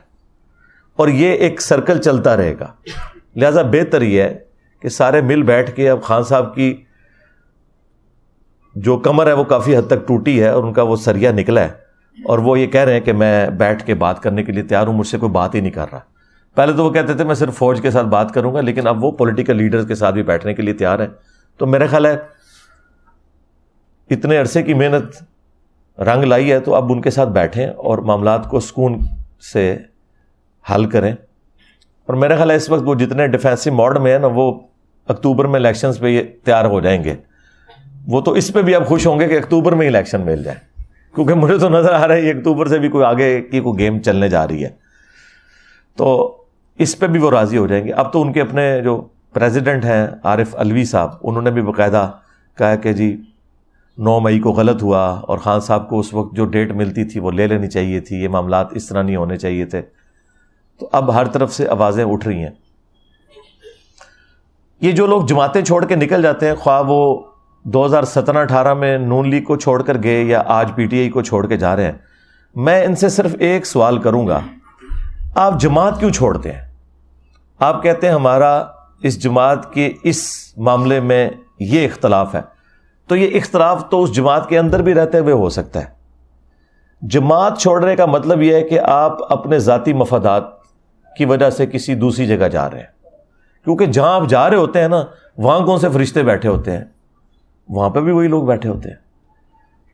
اور یہ ایک سرکل چلتا رہے گا. لہذا بہتر یہ ہے کہ سارے مل بیٹھ کے، اب خان صاحب کی جو کمر ہے وہ کافی حد تک ٹوٹی ہے اور ان کا وہ سریا نکلا ہے، اور وہ یہ کہہ رہے ہیں کہ میں بیٹھ کے بات کرنے کے لیے تیار ہوں، مجھ سے کوئی بات ہی نہیں کر رہا. پہلے تو وہ کہتے تھے میں صرف فوج کے ساتھ بات کروں گا، لیکن اب وہ پولیٹیکل لیڈرز کے ساتھ بھی بیٹھنے کے لیے تیار ہیں. تو میرا خیال ہے اتنے عرصے کی محنت رنگ لائی ہے، تو اب ان کے ساتھ بیٹھیں اور معاملات کو سکون سے حل کریں. اور میرا خیال ہے اس وقت وہ جتنے ڈیفینسو موڈ میں ہیں نا، وہ اکتوبر میں الیکشنز پہ یہ تیار ہو جائیں گے. وہ تو اس پہ بھی اب خوش ہوں گے کہ اکتوبر میں الیکشن مل جائے، کیونکہ مجھے تو نظر آ رہا ہے یہ اکتوبر سے بھی کوئی آگے کی کوئی گیم چلنے جا رہی ہے. تو اس پہ بھی وہ راضی ہو جائیں گے. اب تو ان کے اپنے جو پریزیڈنٹ ہیں عارف علوی صاحب، انہوں نے بھی باقاعدہ کہا کہ جی 9 مئی کو غلط ہوا، اور خان صاحب کو اس وقت جو ڈیٹ ملتی تھی وہ لے لینی چاہیے تھی، یہ معاملات اس طرح نہیں ہونے چاہیے تھے. تو اب ہر طرف سے آوازیں اٹھ رہی ہیں. یہ جو لوگ جماعتیں چھوڑ کے نکل جاتے ہیں، خواہ وہ 2017-18 میں نون لیگ کو چھوڑ کر گئے یا آج پی ٹی آئی کو چھوڑ کے جا رہے ہیں، میں ان سے صرف ایک سوال کروں گا، آپ جماعت کیوں چھوڑتے ہیں؟ آپ کہتے ہیں ہمارا اس جماعت کے اس معاملے میں یہ اختلاف ہے، تو یہ اختلاف تو اس جماعت کے اندر بھی رہتے ہوئے ہو سکتا ہے. جماعت چھوڑنے کا مطلب یہ ہے کہ آپ اپنے ذاتی مفادات کی وجہ سے کسی دوسری جگہ جا رہے ہیں، کیونکہ جہاں آپ جا رہے ہوتے ہیں نا، وہاں کون سے فرشتے بیٹھے ہوتے ہیں؟ وہاں پہ بھی وہی لوگ بیٹھے ہوتے ہیں.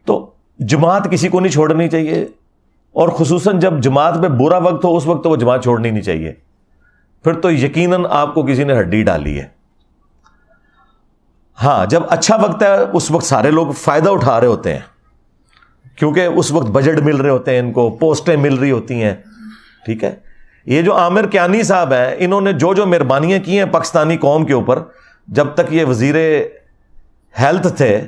تو جماعت کسی کو نہیں چھوڑنی چاہیے، اور خصوصاً جب جماعت پہ برا وقت ہو اس وقت تو وہ جماعت چھوڑنی نہیں چاہیے. پھر تو یقیناً آپ کو کسی نے ہڈی ڈالی ہے. ہاں جب اچھا وقت ہے اس وقت سارے لوگ فائدہ اٹھا رہے ہوتے ہیں، کیونکہ اس وقت بجٹ مل رہے ہوتے ہیں، ان کو پوسٹیں مل رہی ہوتی ہیں. ٹھیک ہے، یہ جو عامر کیانی صاحب ہیں، انہوں نے جو مہربانیاں کی ہیں پاکستانی قوم کے اوپر جب تک یہ وزیر ہیلتھ تھے،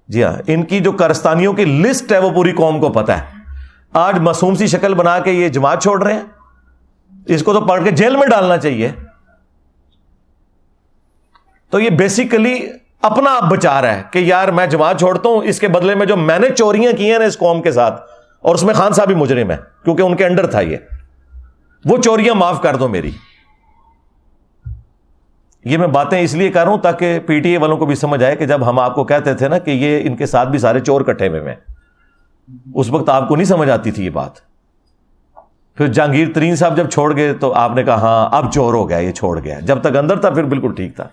جی ہاں، ان کی جو کارستانیوں کی لسٹ ہے وہ پوری قوم کو پتہ ہے. آج معصوم سی شکل بنا کے یہ جماعت چھوڑ رہے ہیں، اس کو تو پکڑ کے جیل میں ڈالنا چاہیے. تو یہ بیسیکلی اپنا آپ بچا رہا ہے کہ یار میں جماعت چھوڑتا ہوں، اس کے بدلے میں جو میں نے چوریاں کی ہیں نا اس قوم کے ساتھ، اور اس میں خان صاحب بھی مجرم ہے کیونکہ ان کے انڈر تھا یہ، وہ چوریاں معاف کر دو میری. یہ میں باتیں اس لیے کر رہا ہوں تاکہ پی ٹی اے والوں کو بھی سمجھ آئے کہ جب ہم آپ کو کہتے تھے نا کہ یہ ان کے ساتھ بھی سارے چور کٹھے ہوئے ہیں، اس وقت آپ کو نہیں سمجھ آتی تھی یہ بات. پھر جہانگیر ترین صاحب جب چھوڑ گئے تو آپ نے کہا ہاں اب چور ہو گیا، یہ چھوڑ گیا. جب تک اندر تھا پھر بالکل ٹھیک تھا.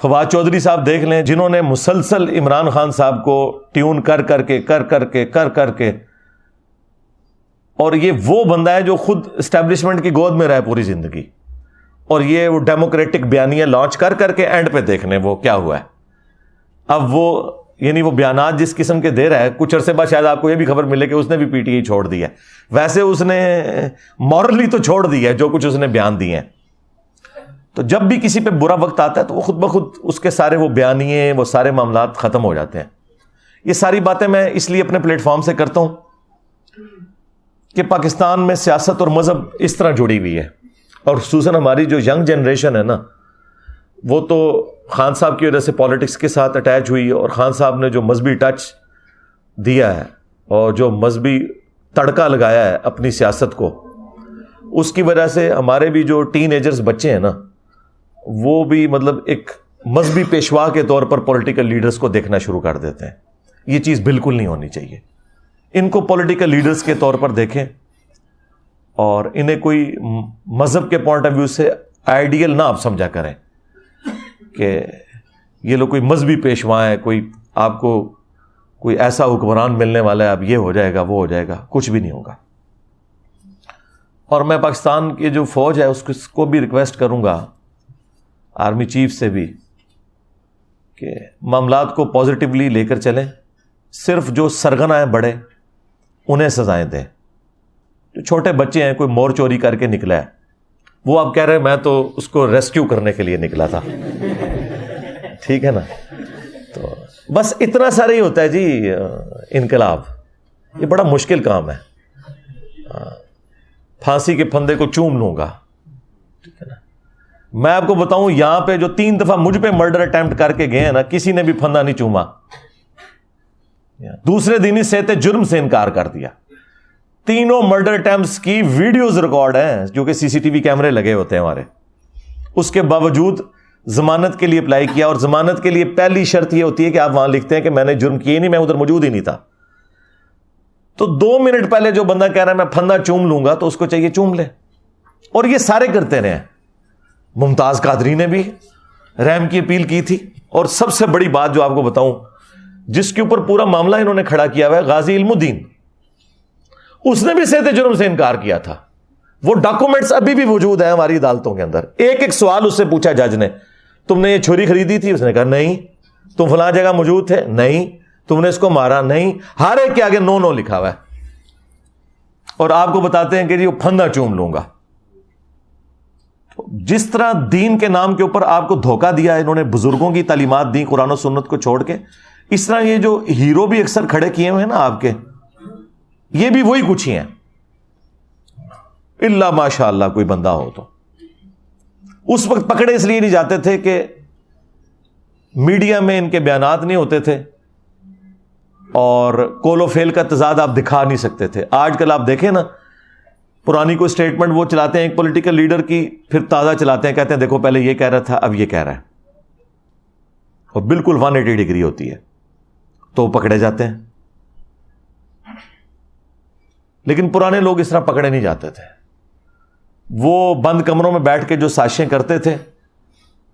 فواد چودھری صاحب دیکھ لیں، جنہوں نے مسلسل عمران خان صاحب کو ٹیون کر کے اور یہ وہ بندہ ہے جو خود اسٹیبلشمنٹ کی گود میں رہے پوری زندگی، اور یہ وہ ڈیموکریٹک بیانیاں لانچ کر کے اینڈ پہ دیکھ لیں وہ کیا ہوا ہے. اب وہ یعنی وہ بیانات جس قسم کے دے رہا ہے، کچھ عرصے بعد شاید آپ کو یہ بھی خبر ملے کہ اس نے بھی پی ٹی آئی چھوڑ دیا ہے. ویسے اس نے مورلی تو چھوڑ دیا ہے جو کچھ اس نے بیان دیے ہیں. تو جب بھی کسی پہ برا وقت آتا ہے تو وہ خود بخود اس کے سارے وہ بیانیے، وہ سارے معاملات ختم ہو جاتے ہیں. یہ ساری باتیں میں اس لیے اپنے پلیٹ فارم سے کرتا ہوں کہ پاکستان میں سیاست اور مذہب اس طرح جڑی ہوئی ہے، اور خصوصاً ہماری جو ینگ جنریشن ہے نا، وہ تو خان صاحب کی وجہ سے پالیٹکس کے ساتھ اٹیچ ہوئی، اور خان صاحب نے جو مذہبی ٹچ دیا ہے اور جو مذہبی تڑکا لگایا ہے اپنی سیاست کو، اس کی وجہ سے ہمارے بھی جو ٹین ایجرز بچے ہیں نا، وہ بھی مطلب ایک مذہبی پیشوا کے طور پر پولیٹیکل لیڈرز کو دیکھنا شروع کر دیتے ہیں. یہ چیز بالکل نہیں ہونی چاہیے. ان کو پولیٹیکل لیڈرز کے طور پر دیکھیں اور انہیں کوئی مذہب کے پوائنٹ آف ویو سے آئیڈیل نہ آپ سمجھا کریں کہ یہ لوگ کوئی مذہبی پیشوا ہے، کوئی آپ کو کوئی ایسا حکمران ملنے والا ہے اب یہ ہو جائے گا وہ ہو جائے گا. کچھ بھی نہیں ہوگا. اور میں پاکستان کی جو فوج ہے اس کو بھی ریکویسٹ کروں گا، آرمی چیف سے بھی، کہ معاملات کو پازیٹیولی لے کر چلیں. صرف جو سرغنہ ہیں بڑے انہیں سزائیں دیں. جو چھوٹے بچے ہیں، کوئی مور چوری کر کے نکلا ہے، وہ آپ کہہ رہے ہیں میں تو اس کو ریسکیو کرنے کے لیے نکلا تھا، ٹھیک ہے نا. تو بس اتنا سارا ہی ہوتا ہے جی انقلاب. یہ بڑا مشکل کام ہے. پھانسی کے پھندے کو چوم لوں گا، ٹھیک ہے نا. میں آپ کو بتاؤں یہاں پہ جو 3 دفعہ مجھ پہ مرڈر اٹیمپٹ کر کے گئے ہیں نا، کسی نے بھی پھندا نہیں چوما. دوسرے دن ہی صحت جرم سے انکار کر دیا. تینوں مرڈر اٹیمپٹس کی ویڈیوز ریکارڈ ہیں جو کہ سی ٹی وی کیمرے لگے ہوتے ہیں ہمارے. اس کے باوجود ضمانت کے لیے اپلائی کیا، اور ضمانت کے لیے پہلی شرط یہ ہوتی ہے کہ آپ وہاں لکھتے ہیں کہ میں نے جرم کیے نہیں، میں ادھر موجود ہی نہیں تھا. تو 2 منٹ پہلے جو بندہ کہہ رہا ہے میں پھندا چوم لوں گا، تو اس کو چاہیے چوم لے. اور یہ سارے کرتے رہے. ممتاز قادری نے بھی رحم کی اپیل کی تھی. اور سب سے بڑی بات جو آپ کو بتاؤں، جس کے اوپر پورا معاملہ انہوں نے کھڑا کیا ہوا ہے، غازی علم الدین، اس نے بھی صحت جرم سے انکار کیا تھا. وہ ڈاکومنٹس ابھی بھی موجود ہیں ہماری عدالتوں کے اندر. ایک سوال اس سے پوچھا جج نے، تم نے یہ چھری خریدی تھی؟ اس نے کہا نہیں. تم فلاں جگہ موجود تھے؟ نہیں. تم نے اس کو مارا؟ نہیں. ہر ایک کے آگے نو لکھا ہوا ہے. اور آپ کو بتاتے ہیں کہ جی وہ پھندا چوم لوں گا. جس طرح دین کے نام کے اوپر آپ کو دھوکہ دیا انہوں نے، بزرگوں کی تعلیمات دی قرآن و سنت کو چھوڑ کے، اس طرح یہ جو ہیرو بھی اکثر کھڑے کیے ہوئے ہیں نا آپ کے، یہ بھی وہی کچھ ہی ہیں. اللہ ماشاء اللہ کوئی بندہ ہو تو. اس وقت پکڑے اس لیے نہیں جاتے تھے کہ میڈیا میں ان کے بیانات نہیں ہوتے تھے اور کول و فیل کا تضاد آپ دکھا نہیں سکتے تھے. آج کل آپ دیکھیں نا، پرانی کوئی سٹیٹمنٹ وہ چلاتے ہیں ایک پولیٹیکل لیڈر کی، پھر تازہ چلاتے ہیں، کہتے ہیں دیکھو پہلے یہ کہہ رہا تھا اب یہ کہہ رہا ہے، اور بالکل 180 ڈگری ہوتی ہے، تو وہ پکڑے جاتے ہیں. لیکن پرانے لوگ اس طرح پکڑے نہیں جاتے تھے. وہ بند کمروں میں بیٹھ کے جو سازشیں کرتے تھے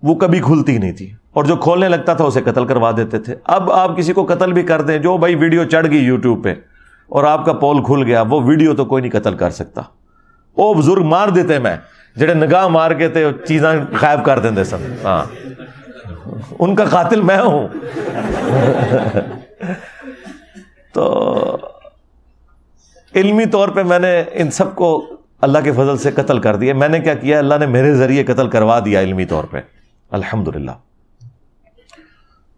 وہ کبھی کھلتی نہیں تھی، اور جو کھولنے لگتا تھا اسے قتل کروا دیتے تھے. اب آپ کسی کو قتل بھی کر دیں، جو بھائی ویڈیو چڑھ گئی یوٹیوب پہ اور آپ کا پول کھل گیا، وہ ویڈیو تو کوئی نہیں قتل کر سکتا. وہ بزرگ مار دیتے میں جڑے نگاہ مار کے تے چیزاں غائب کر دیں سن. ہاں ان کا قاتل میں ہوں. تو علمی طور پہ میں نے ان سب کو اللہ کے فضل سے قتل کر دیا. میں نے کیا کیا، اللہ نے میرے ذریعے قتل کروا دیا علمی طور پہ، الحمدللہ.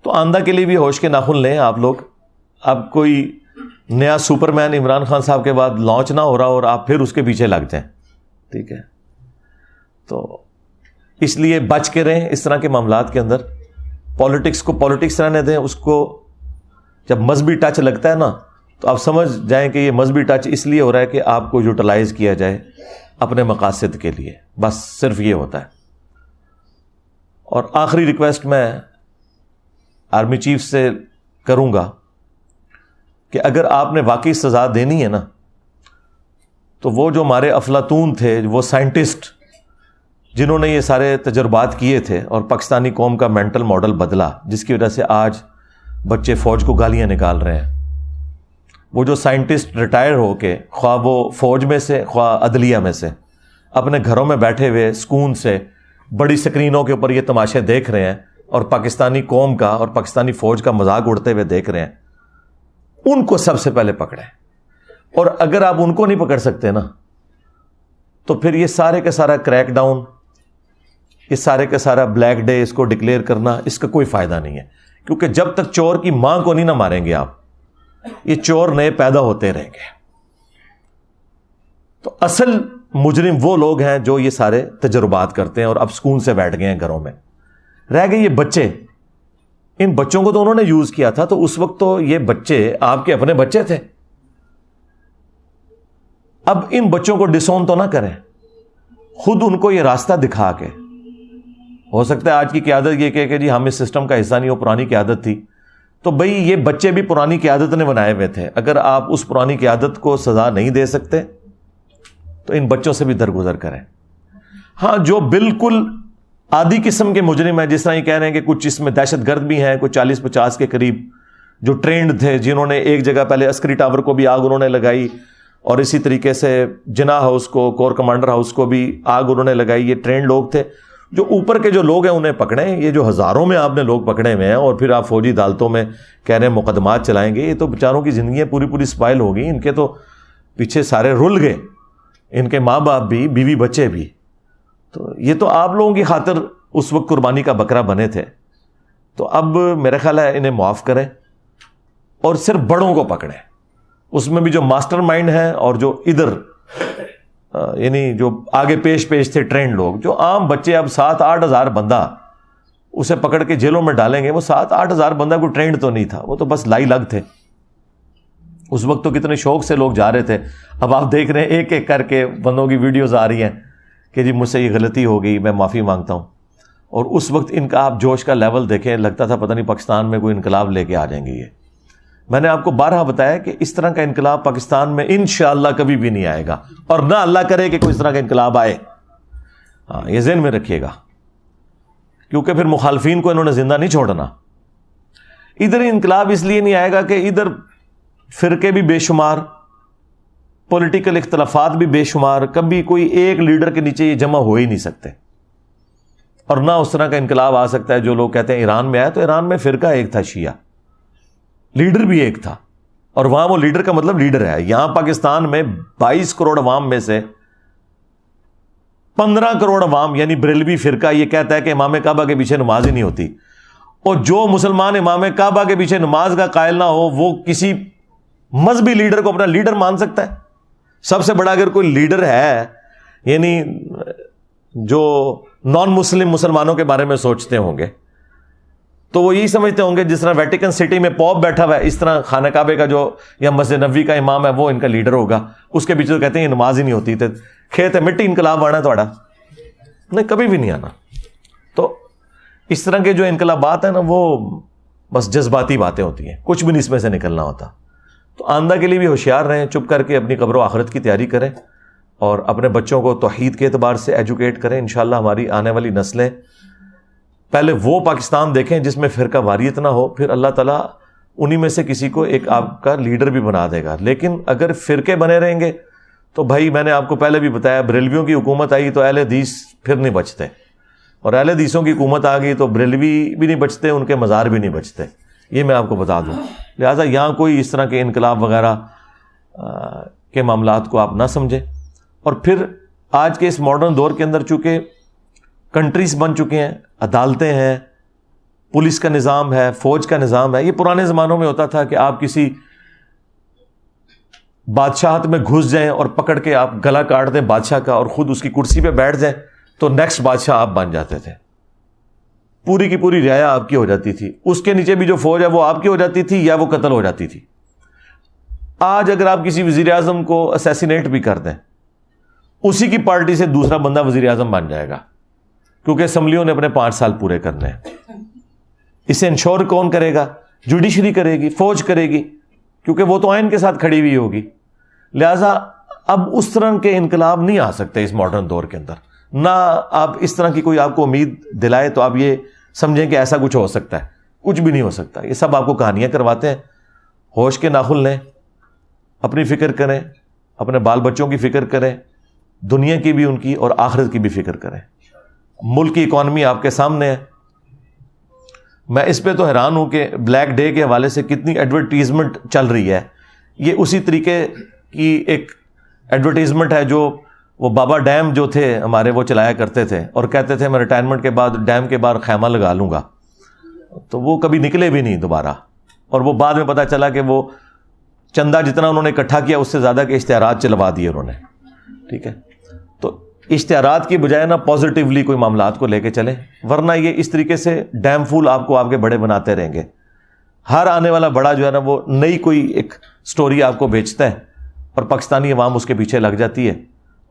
تو آئندہ کے لیے بھی ہوش کے ناخن لیں آپ لوگ. اب کوئی نیا سپر مین عمران خان صاحب کے بعد لانچ نہ ہو رہا اور آپ پھر اس کے پیچھے لگ جائیں، ٹھیک ہے. تو اس لیے بچ کے رہیں اس طرح کے معاملات کے اندر. پالیٹکس کو پالیٹکس رہنے دیں. اس کو جب مذہبی ٹچ لگتا ہے نا تو آپ سمجھ جائیں کہ یہ مذہبی ٹچ اس لیے ہو رہا ہے کہ آپ کو یوٹیلائز کیا جائے اپنے مقاصد کے لیے. بس صرف یہ ہوتا ہے. اور آخری ریکویسٹ میں آرمی چیف سے کروں گا کہ اگر آپ نے واقعی سزا دینی ہے نا تو وہ جو ہمارے افلاطون تھے, وہ سائنٹسٹ جنہوں نے یہ سارے تجربات کیے تھے اور پاکستانی قوم کا مینٹل ماڈل بدلا, جس کی وجہ سے آج بچے فوج کو گالیاں نکال رہے ہیں, وہ جو سائنٹسٹ ریٹائر ہو کے خواہ وہ فوج میں سے خواہ عدلیہ میں سے اپنے گھروں میں بیٹھے ہوئے سکون سے بڑی سکرینوں کے اوپر یہ تماشے دیکھ رہے ہیں اور پاکستانی قوم کا اور پاکستانی فوج کا مذاق اڑتے ہوئے دیکھ رہے ہیں, ان کو سب سے پہلے پکڑیں. اور اگر آپ ان کو نہیں پکڑ سکتے نا تو پھر یہ سارے کا سارا کریک ڈاؤن, یہ سارے کا سارا بلیک ڈے اس کو ڈکلیئر کرنا, اس کا کوئی فائدہ نہیں ہے. کیونکہ جب تک چور کی ماں کو نہیں نہ ماریں گے آپ, یہ چور نئے پیدا ہوتے رہیں گے. تو اصل مجرم وہ لوگ ہیں جو یہ سارے تجربات کرتے ہیں اور اب سکون سے بیٹھ گئے ہیں گھروں میں. رہ گئے یہ بچے, ان بچوں کو تو انہوں نے یوز کیا تھا, تو اس وقت تو یہ بچے آپ کے اپنے بچے تھے. اب ان بچوں کو ڈسون تو نہ کریں, خود ان کو یہ راستہ دکھا کے. ہو سکتا ہے آج کی قیادت یہ کہ جی ہم اس سسٹم کا حصہ نہیں, ہو پرانی قیادت تھی. تو بھئی یہ بچے بھی پرانی قیادت نے بنائے ہوئے تھے. اگر آپ اس پرانی قیادت کو سزا نہیں دے سکتے تو ان بچوں سے بھی درگزر کریں. ہاں, جو بالکل آدھی قسم کے مجرم ہیں, جس طرح یہ کہہ رہے ہیں کہ کچھ اس میں دہشت گرد بھی ہیں, کچھ 40-50 کے قریب جو ٹرینڈ تھے, جنہوں نے ایک جگہ پہلے عسکری ٹاور کو بھی آگ انہوں نے لگائی, اور اسی طریقے سے جناح ہاؤس کو, کور کمانڈر ہاؤس کو بھی آگ انہوں نے لگائی. یہ ٹرینڈ لوگ تھے. جو اوپر کے جو لوگ ہیں انہیں پکڑیں. یہ جو ہزاروں میں آپ نے لوگ پکڑے ہوئے ہیں اور پھر آپ فوجی عدالتوں میں کہہ رہے ہیں مقدمات چلائیں گے, یہ تو بیچاروں کی زندگیاں پوری پوری اسپائل ہو گئی. ان کے تو پیچھے سارے رل گئے, ان کے ماں باپ بھی, بیوی بچے بھی. تو یہ تو آپ لوگوں کی خاطر اس وقت قربانی کا بکرا بنے تھے. تو اب میرا خیال ہے انہیں معاف کریں اور صرف بڑوں کو پکڑیں. اس میں بھی جو ماسٹر مائنڈ ہیں اور جو ادھر یعنی جو آگے پیش تھے ٹرینڈ لوگ, جو عام بچے. اب 7-8 ہزار بندہ اسے پکڑ کے جیلوں میں ڈالیں گے. وہ 7-8 ہزار بندہ کوئی ٹرینڈ تو نہیں تھا, وہ تو بس لائی لگ تھے. اس وقت تو کتنے شوق سے لوگ جا رہے تھے. اب آپ دیکھ رہے ہیں ایک ایک کر کے بندوں کی ویڈیوز آ رہی ہیں کہ جی مجھ سے یہ غلطی ہو گئی, میں معافی مانگتا ہوں. اور اس وقت ان کا آپ جوش کا لیول دیکھیں, لگتا تھا پتہ نہیں پاکستان میں کوئی انقلاب لے کے آ جائیں گے یہ. میں نے آپ کو بارہا بتایا کہ اس طرح کا انقلاب پاکستان میں انشاءاللہ کبھی بھی نہیں آئے گا, اور نہ اللہ کرے کہ کوئی اس طرح کا انقلاب آئے. ہاں, یہ ذہن میں رکھیے گا, کیونکہ پھر مخالفین کو انہوں نے زندہ نہیں چھوڑنا. ادھر انقلاب اس لیے نہیں آئے گا کہ ادھر فرقے بھی بے شمار, پولیٹیکل اختلافات بھی بے شمار, کبھی کوئی ایک لیڈر کے نیچے یہ جمع ہو ہی نہیں سکتے. اور نہ اس طرح کا انقلاب آ سکتا ہے جو لوگ کہتے ہیں ایران میں آیا, تو ایران میں فرقہ ایک تھا شیعہ, لیڈر بھی ایک تھا, اور وہاں وہ لیڈر کا مطلب لیڈر ہے. یہاں پاکستان میں 22 کروڑ عوام میں سے 15 کروڑ عوام یعنی بریلوی فرقہ یہ کہتا ہے کہ امام کعبہ کے پیچھے نماز ہی نہیں ہوتی. اور جو مسلمان امام کعبہ کے پیچھے نماز کا قائل نہ ہو, وہ کسی مذہبی لیڈر کو اپنا لیڈر مان سکتا ہے. سب سے بڑا اگر کوئی لیڈر ہے یعنی جو نان مسلم مسلمانوں کے بارے میں سوچتے ہوں گے, تو وہ یہی سمجھتے ہوں گے جس طرح ویٹیکن سٹی میں پوپ بیٹھا ہوا ہے, اس طرح خانہ کعبے کا جو یا مسجد نبوی کا امام ہے وہ ان کا لیڈر ہوگا. اس کے پیچھے تو کہتے ہیں یہ نماز ہی نہیں ہوتی. کھیت ہے مٹی انقلاب آنا تھوڑا نہیں, کبھی بھی نہیں آنا. تو اس طرح کے جو انقلابات ہیں نا, وہ بس جذباتی باتیں ہوتی ہیں, کچھ بھی نہیں اس میں سے نکلنا ہوتا. تو آئندہ کے لیے بھی ہوشیار رہیں, چپ کر کے اپنی قبر و آخرت کی تیاری کریں, اور اپنے بچوں کو توحید کے اعتبار سے ایجوکیٹ کریں. انشاءاللہ ہماری آنے والی نسلیں پہلے وہ پاکستان دیکھیں جس میں فرقہ واریت نہ ہو, پھر اللہ تعالیٰ انہی میں سے کسی کو ایک آپ کا لیڈر بھی بنا دے گا. لیکن اگر فرقے بنے رہیں گے تو بھائی, میں نے آپ کو پہلے بھی بتایا, بریلویوں کی حکومت آئی تو اہل حدیث پھر نہیں بچتے, اور اہل حدیثوں کی حکومت آ گئی تو بریلوی بھی نہیں بچتے, ان کے مزار بھی نہیں بچتے. یہ میں آپ کو بتا دوں. لہٰذا یہاں کوئی اس طرح کے انقلاب وغیرہ کے معاملات کو آپ نہ سمجھیں. اور پھر آج کے اس ماڈرن دور کے اندر چونکہ کنٹریز بن چکے ہیں, عدالتیں ہیں, پولیس کا نظام ہے, فوج کا نظام ہے. یہ پرانے زمانوں میں ہوتا تھا کہ آپ کسی بادشاہت میں گھس جائیں اور پکڑ کے آپ گلا کاٹ دیں بادشاہ کا, اور خود اس کی کرسی پہ بیٹھ جائیں, تو نیکسٹ بادشاہ آپ بن جاتے تھے، پوری کی پوری رعایا آپ کی ہو جاتی تھی، اس کے نیچے بھی جو فوج ہے وہ آپ کی ہو جاتی تھی یا وہ قتل ہو جاتی تھی۔ آج اگر آپ کسی وزیر اعظم کو اسیسینیٹ بھی کر دیں، اسی کی پارٹی سے دوسرا بندہ وزیر اعظم بن جائے گا، کیونکہ اسمبلیوں نے اپنے 5 سال پورے کرنے ہیں۔ اسے انشور کون کرے گا؟ جوڈیشری کرے گی، فوج کرے گی، کیونکہ وہ تو آئین کے ساتھ کھڑی ہوئی ہوگی۔ لہذا اب اس طرح کے انقلاب نہیں آ سکتے اس ماڈرن دور کے اندر، نہ آپ اس طرح کی کوئی آپ کو امید دلائے تو آپ یہ سمجھیں کہ ایسا کچھ ہو سکتا ہے، کچھ بھی نہیں ہو سکتا۔ یہ سب آپ کو کہانیاں کرواتے ہیں۔ ہوش کے ناخن لیں، اپنی فکر کریں، اپنے بال بچوں کی فکر کریں، دنیا کی بھی ان کی اور آخرت کی بھی فکر کریں۔ ملک کی اکانومی آپ کے سامنے ہے۔ میں اس پہ تو حیران ہوں کہ بلیک ڈے کے حوالے سے کتنی ایڈورٹیزمنٹ چل رہی ہے۔ یہ اسی طریقے کی ایک ایڈورٹیزمنٹ ہے جو وہ بابا ڈیم جو تھے ہمارے وہ چلایا کرتے تھے اور کہتے تھے میں ریٹائرمنٹ کے بعد ڈیم کے باہر خیمہ لگا لوں گا، تو وہ کبھی نکلے بھی نہیں دوبارہ، اور وہ بعد میں پتا چلا کہ وہ چندہ جتنا انہوں نے اکٹھا کیا اس سے زیادہ کے اشتہارات چلوا دیے انہوں نے۔ ٹھیک ہے، تو اشتہارات کی بجائے نا پازیٹیولی کوئی معاملات کو لے کے چلیں، ورنہ یہ اس طریقے سے ڈیم فول آپ کو آپ کے بڑے بناتے رہیں گے۔ ہر آنے والا بڑا جو ہے نا وہ نئی کوئی ایک سٹوری آپ کو بیچتا ہے اور پاکستانی عوام اس کے پیچھے لگ جاتی ہے،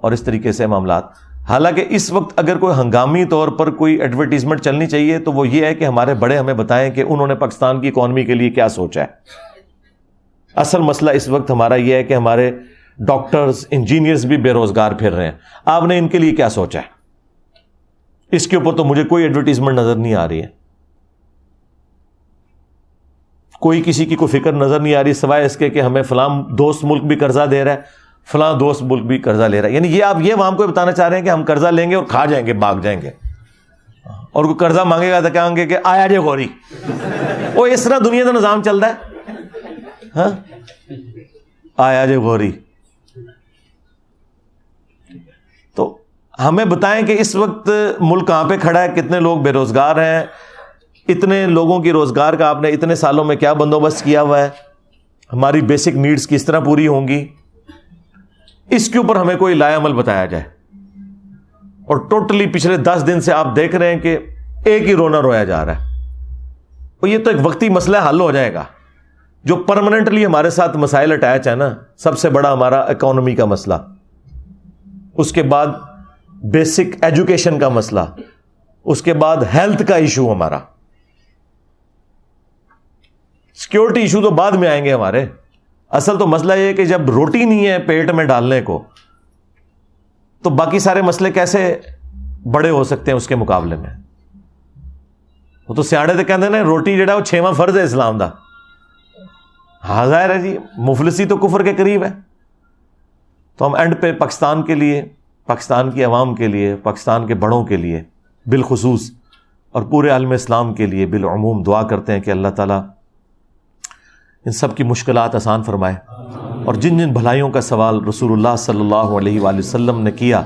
اور اس طریقے سے معاملات۔ حالانکہ اس وقت اگر کوئی ہنگامی طور پر کوئی ایڈورٹیزمنٹ چلنی چاہیے تو وہ یہ ہے کہ ہمارے بڑے ہمیں بتائیں کہ انہوں نے پاکستان کی اکانومی کے لیے کیا سوچا ہے۔ اصل مسئلہ اس وقت ہمارا یہ ہے کہ ہمارے ڈاکٹرز، انجینئرز بھی بے روزگار پھر رہے ہیں، آپ نے ان کے لیے کیا سوچا ہے؟ اس کے اوپر تو مجھے کوئی ایڈورٹیزمنٹ نظر نہیں آ رہی ہے، کوئی کسی کی کوئی فکر نظر نہیں آ رہی سوائے اس کے کہ ہمیں فلاں دوست ملک بھی قرضہ دے رہا ہے، فلاں دوست ملک بھی قرضہ لے رہا ہے۔ یعنی یہ آپ یہ عوام کو بتانا چاہ رہے ہیں کہ ہم قرضہ لیں گے اور کھا جائیں گے، بھاگ جائیں گے، اور کوئی قرضہ مانگے گا تو کہیں گے کہ آیا جے غوری۔ وہ اس طرح دنیا کا نظام چل رہا ہے، ہاں، آیا جے غوری۔ تو ہمیں بتائیں کہ اس وقت ملک کہاں پہ کھڑا ہے، کتنے لوگ بے روزگار ہیں، اتنے لوگوں کی روزگار کا آپ نے اتنے سالوں میں کیا بندوبست کیا ہوا ہے، ہماری بیسک نیڈز کس طرح پوری ہوں گی، اس کے اوپر ہمیں کوئی لائے عمل بتایا جائے۔ اور ٹوٹلی پچھلے 10 دن سے آپ دیکھ رہے ہیں کہ ایک ہی رونا رویا جا رہا ہے، اور یہ تو ایک وقتی مسئلہ حل ہو جائے گا۔ جو پرماننٹلی ہمارے ساتھ مسائل اٹیچ ہے نا، سب سے بڑا ہمارا اکانومی کا مسئلہ، اس کے بعد بیسک ایجوکیشن کا مسئلہ، اس کے بعد ہیلتھ کا ایشو، ہمارا سیکیورٹی ایشو تو بعد میں آئیں گے ہمارے۔ اصل تو مسئلہ یہ ہے کہ جب روٹی نہیں ہے پیٹ میں ڈالنے کو تو باقی سارے مسئلے کیسے بڑے ہو سکتے ہیں اس کے مقابلے میں۔ وہ تو سیاڑے تو کہتے ہیں روٹی جڑا وہ 6واں فرض ہے اسلام دا۔ ہاں ظاہر ہے جی، مفلسی تو کفر کے قریب ہے۔ تو ہم اینڈ پہ پاکستان کے لیے، پاکستان کی عوام کے لیے، پاکستان کے بڑوں کے لیے بالخصوص اور پورے عالم اسلام کے لیے بالعموم دعا کرتے ہیں کہ اللہ تعالیٰ ان سب کی مشکلات آسان فرمائے، اور جن جن بھلائیوں کا سوال رسول اللہ صلی اللہ علیہ وآلہ وسلم نے کیا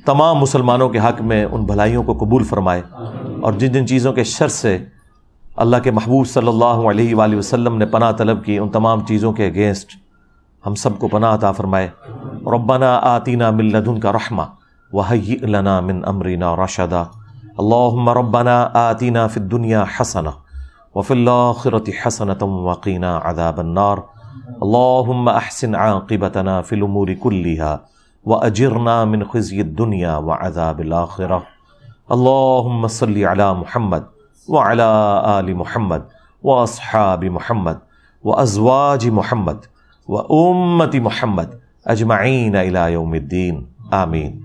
تمام مسلمانوں کے حق میں ان بھلائیوں کو قبول فرمائے، اور جن جن چیزوں کے شر سے اللہ کے محبوب صلی اللہ علیہ وآلہ وسلم نے پناہ طلب کی ان تمام چیزوں کے اگینسٹ ہم سب کو پناہ عطا فرمائے۔ ربنا آتنا من لدنک رحمہ وہیئ لنا من امرنا رشدا۔ اللہم ربنا آتنا فی الدنیا حسنہ وفی الآخرۃ حسنۃ وقنا عذاب النار۔ اللہم احسن عاقبتنا فی الامور کلہا واجرنا من خزی الدنیا وعذاب الآخرہ۔ اللہم صلی علی محمد وعلی آل محمد واصحاب محمد وازواج محمد وامت محمد اجمعین الی یوم الدین، آمین۔